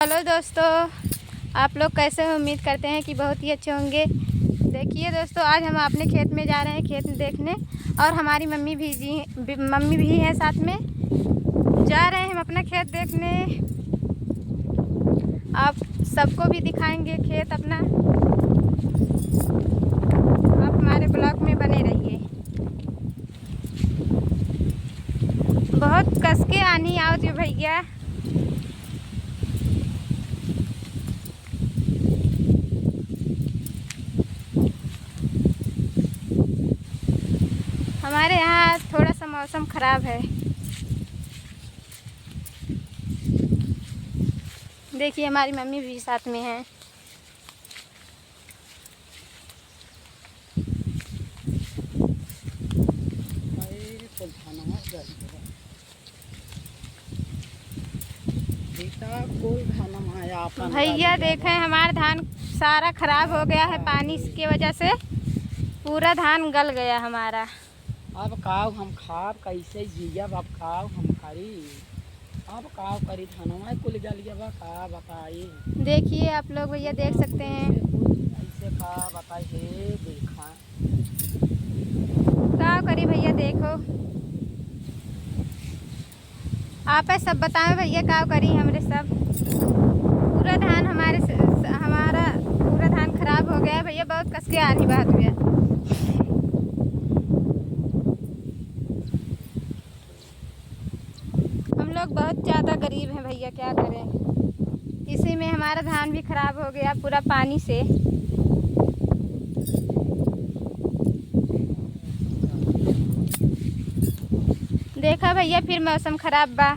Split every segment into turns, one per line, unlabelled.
Hello दोस्तों, आप लोग कैसे हो? उम्मीद करते हैं कि बहुत ही अच्छे होंगे। देखिए दोस्तों, आज हम अपने खेत में जा रहे हैं खेत देखने, और हमारी मम्मी भी हैं साथ में। जा रहे हैं हम अपना खेत देखने। आप सबको भी दिखाएंगे खेत अपना। आप हमारे ब्लॉग में बने रहिए। बहुत कस के आनी आओ जो भैया। हमारे यहाँ थोड़ा सा मौसम ख़राब है। देखिए हमारी मम्मी भी साथ में है। भैया देखें, हमारा धान सारा खराब हो गया है पानी की वजह से। पूरा धान गल गया हमारा।
अब काव हम खाब कैसे जियब? अब काव हम करी, अब काव करी धनवा कुल गलिया बा का बताई।
देखिए आप लोग भैया देख सकते हैं।
ऐसे का बताई हे देखा
क्या करी भैया, देखो आप सब बताएं भैया क्या करी। हमरे सब पूरा धान हमारा पूरा धान खराब हो गया भैया। बहुत कस के आनी बात हुआ। हम लोग बहुत ज़्यादा गरीब हैं भैया, क्या करें। इसी में हमारा धान भी खराब हो गया पूरा पानी से। देखा भैया, फिर मौसम खराब बा।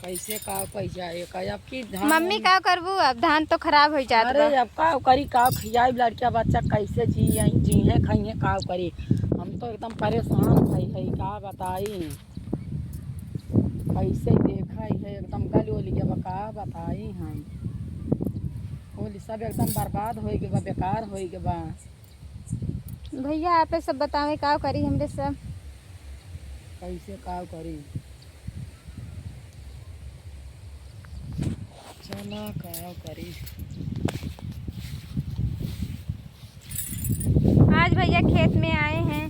कैसे काव पैसा एक अब की धान
मम्मी का करबू? अब धान तो खराब हो जाता।
अरे अब काव करी, काव खियाई लड़का बच्चा कैसे जी खाइए काव करी। हम तो एकदम परेशान भई है, का बताई कैसे देखा है एकदम गल हो लिया बा का बताई। हम बोली सब एकदम बर्बाद हो गए बा, बेकार हो गए बा।
भैया आप सब बतावे का करी हमरे सब।
कैसे काव करी, चला काव करी।
आज भैया खेत में आए हैं।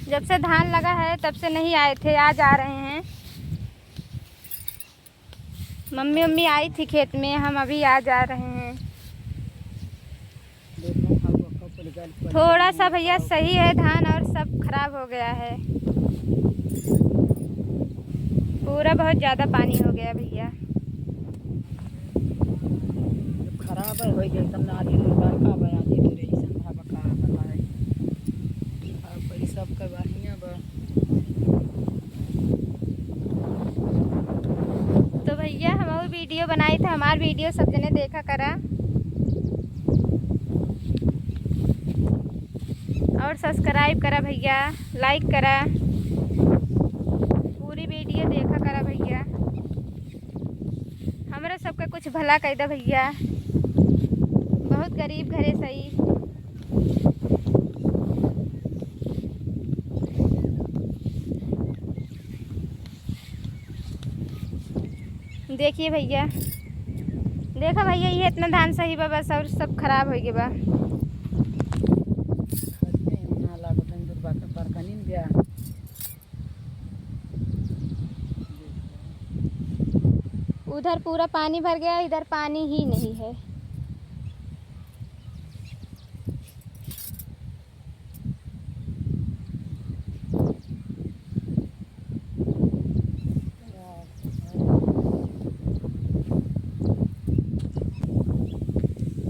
जब से धान लगा है तब से नहीं आए थे, आज आ रहे हैं। मम्मी आई थी खेत में, हम अभी आज आ रहे हैं। थोड़ा सा भैया सही है धान, और सब खराब हो गया है। पूरा बहुत ज़्यादा पानी हो गया भैया।
खराब है हो गया एकदम नाली बड़का बा, आदि तो रही संभा बका बताए। अब कोई सब का बढ़िया बा।
तो भैया हम और वीडियो बनाई थे, हमार वीडियो सब जने देखा करा, और सब्सक्राइब करा भैया, लाइक करा, पूरी वीडियो देखा करा भैया। हमरा सबका कुछ भला कर दे भैया। बहुत गरीब घरे सही। देखिए भैया, देखा भैया, ये इतना धान सही बा बस, और सब खराब हो गया बा। उधर पूरा पानी भर गया, इधर पानी ही नहीं है।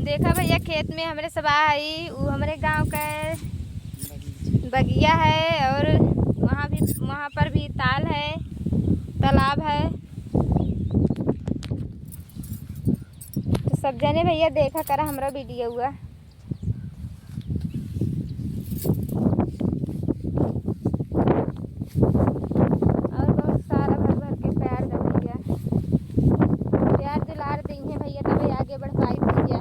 देखा भैया, खेत में हमारे सब आई। वो हमारे गांव का बगिया है, और वहाँ पर भी ताल है, तालाब है। तो सब जने भैया देखा करा हमारा वीडियो हुआ। और बहुत सारा भर भर के प्यार दे भैया, प्यार दुलार देंगे भैया, तभी आगे बढ़ पाई भैया।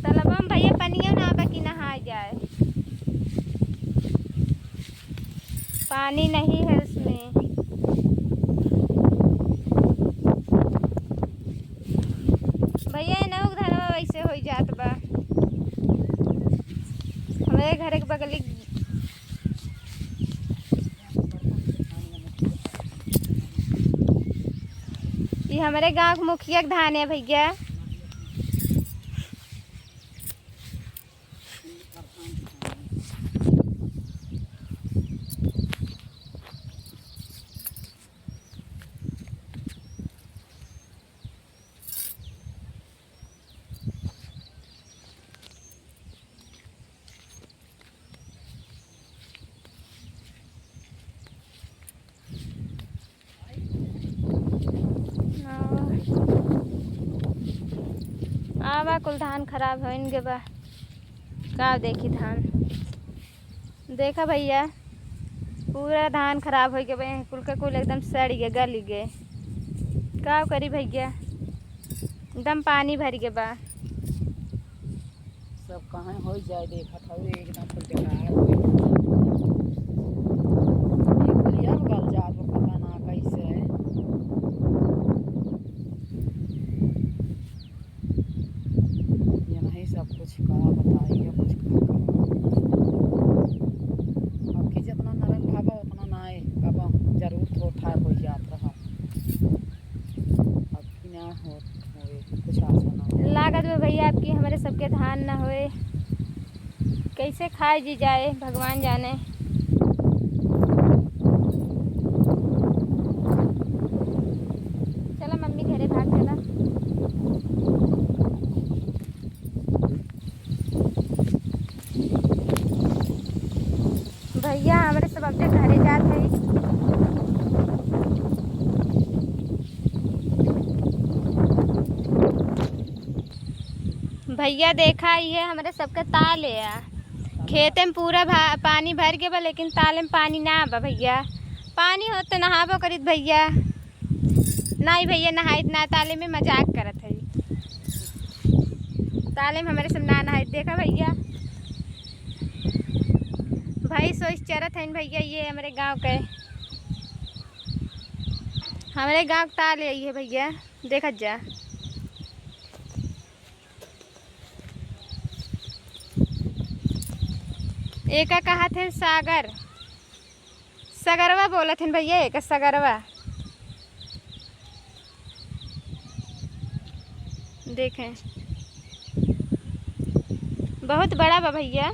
तालाब में भैया पानी है ना। पानी नहीं है उसमें। भैया ये नौक धनवा वैसे हो जात बा। हमारे घर के बगली ये हमारे गांव के मुखिया के धान है भैया। आवा कुल धान खराब हो इनके बा का देखी धान देखा भैया पूरा धान खराब हो गए कुल के कुल एकदम सड़ गए गल गए का करी भैया एकदम पानी भर गए बा।
सब कहाँ हो जाए देखा था एकदम कुल बेकार गल जात पता ना कैसे ये नहीं सब कुछ कहा बताइए कुछ अब की जितना नरम खाबा उतना ना कब जरूर थोड़ा ठाक हो जात रहा अब की ना हो कुछ आशा ना
लागत में भैया आपकी हमारे सबके धान ना होए कैसे खाए जी जाए भगवान जाने। चलो मम्मी घरे भाग चला। भैया हमारे सब अपने घरे जात है। भैया देखा ये हमारे सबके ताल है खेते में पूरा पानी भर के बा लेकिन ताले में पानी ना बा भैया। पानी हो तो नहाबो करित भैया नहीं भैया नहाइत ना ताले में मजाक करत है ताले में हमारे सब ना नहाइत देखा भैया। भाई सोच चरत है भैया ये हमारे गांव के हमारे गांव का ताल है भैया देखा जा। एक कहा थे सागर सगरवा बोलत हैं भैया एक सगरवा देखें बहुत बड़ा बा भैया।